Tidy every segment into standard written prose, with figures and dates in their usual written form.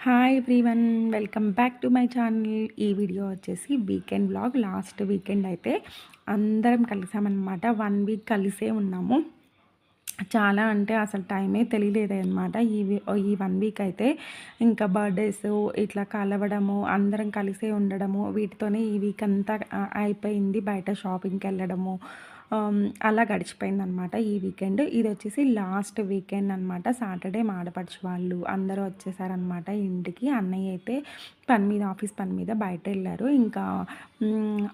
Hi everyone, welcome back to my channel. ఈ video వచ్చేసి weekend blog. Last weekend అయితే అందరం కలిసామన్నమాట. 1 వీక్ కలిసే ఉన్నాము. చాలా అంటే అసలు టైమే తెలియలేదన్నమాట. ఈ 1 వీక్ అయితే ఇంకా బర్త్డేస్ ఇట్లా కలవడము, అందరం కలిసే ఉండడము, వీటితోనే ఈ వీక్ అంతా అయిపోయింది. బయట షాపింగ్కి వెళ్ళడము అలా గడిచిపోయిందనమాట ఈ వీకెండ్. ఇది వచ్చేసి లాస్ట్ వీకెండ్ అనమాట. సాటర్డే మా ఆడపడుచు వాళ్ళు అందరూ వచ్చేసారనమాట ఇంటికి. అన్నయ్య అయితే ఆఫీస్ పని మీద బయట వెళ్ళారు. ఇంకా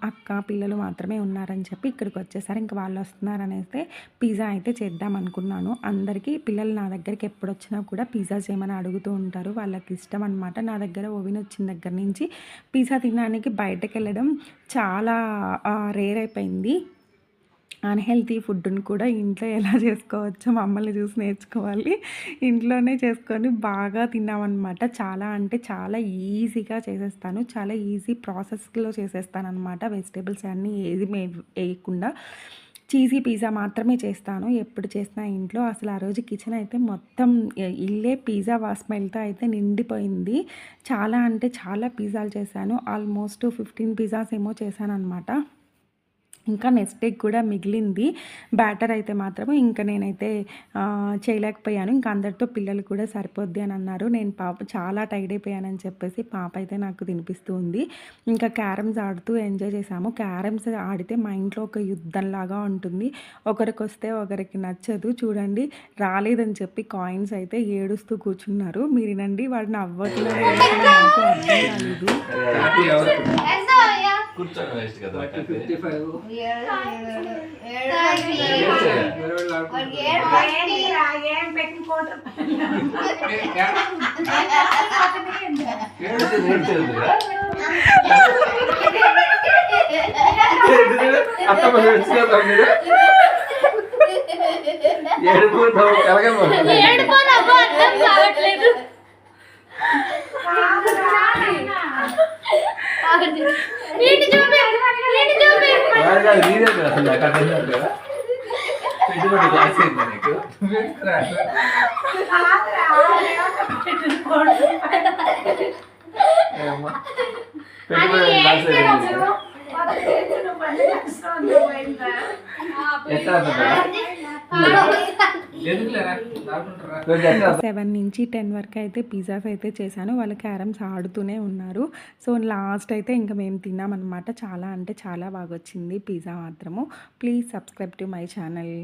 అక్క పిల్లలు మాత్రమే ఉన్నారని చెప్పి ఇక్కడికి వచ్చేసారు. ఇంకా వాళ్ళు వస్తున్నారనేసి పిజ్జా అయితే చేద్దాం అనుకున్నాను. అందరికీ పిల్లలు నా దగ్గరికి ఎప్పుడు వచ్చినా కూడా పిజ్జా చేయమని అడుగుతూ ఉంటారు. వాళ్ళకి ఇష్టం అనమాట. నా దగ్గర ఓవెన్ వచ్చిన దగ్గర నుంచి పిజ్జా తినడానికి బయటకు వెళ్ళడం చాలా రేర్ అయిపోయింది. అన్‌హెల్తీ ఫుడ్‌ని కూడా ఇంట్లో ఎలా చేసుకోవచ్చో మమ్మల్ని చూసి నేర్చుకోవాలి. ఇంట్లోనే చేసుకొని బాగా తిన్నామనమాట. చాలా అంటే చాలా ఈజీగా చేసేస్తాను. చాలా ఈజీ ప్రాసెస్‌లో చేసేస్తాననమాట. వెజిటబుల్స్ అన్నీ ఏది వేయకుండా చీజీ పిజ్జా మాత్రమే చేస్తాను. ఎప్పుడు చేసినా ఇంట్లో. అసలు ఆ రోజు కిచెన్ అయితే మొత్తం ఇల్లే పిజ్జా స్మెల్‌తో అయితే నిండిపోయింది. చాలా అంటే చాలా పిజ్జాలు చేశాను. ఆల్మోస్ట్ 15 పిజ్జాస్ ఏమో చేశాననమాట. ఇంకా నెక్స్ట్ డే కూడా మిగిలింది బ్యాటర్ అయితే మాత్రం ఇంకా నేనైతే చేయలేకపోయాను. ఇంకా అందరితో పిల్లలు కూడా సరిపోద్ది అని అన్నారు. నేను చాలా టైర్డ్ అయిపోయానని చెప్పేసి పాప అయితే నాకు తినిపిస్తూ ఉంది. ఇంకా క్యారమ్స్ ఆడుతూ ఎంజాయ్ చేసాము. క్యారమ్స్ ఆడితే మా ఇంట్లో ఒక యుద్ధంలాగా ఉంటుంది. ఒకరికి వస్తే ఒకరికి నచ్చదు. చూడండి, రాలేదని చెప్పి కాయిన్స్ అయితే ఏడుస్తూ కూర్చున్నారు. మీరు వినండి, వాడు నవ్వట్లేదు, నాకు అర్థం కాలేదు. కూర్చొని వేస్ట్ కదా 55 7 నుంచి 10 వరకు అయితే పిజ్జాస్ అయితే చేశాను. వాళ్ళు క్యారమ్స్ ఆడుతూనే ఉన్నారు. సో లాస్ట్ అయితే ఇంకా మేము తిన్నామన్నమాట. చాలా అంటే చాలా బాగా వచ్చింది పిజ్జా మాత్రము. Please subscribe to my channel.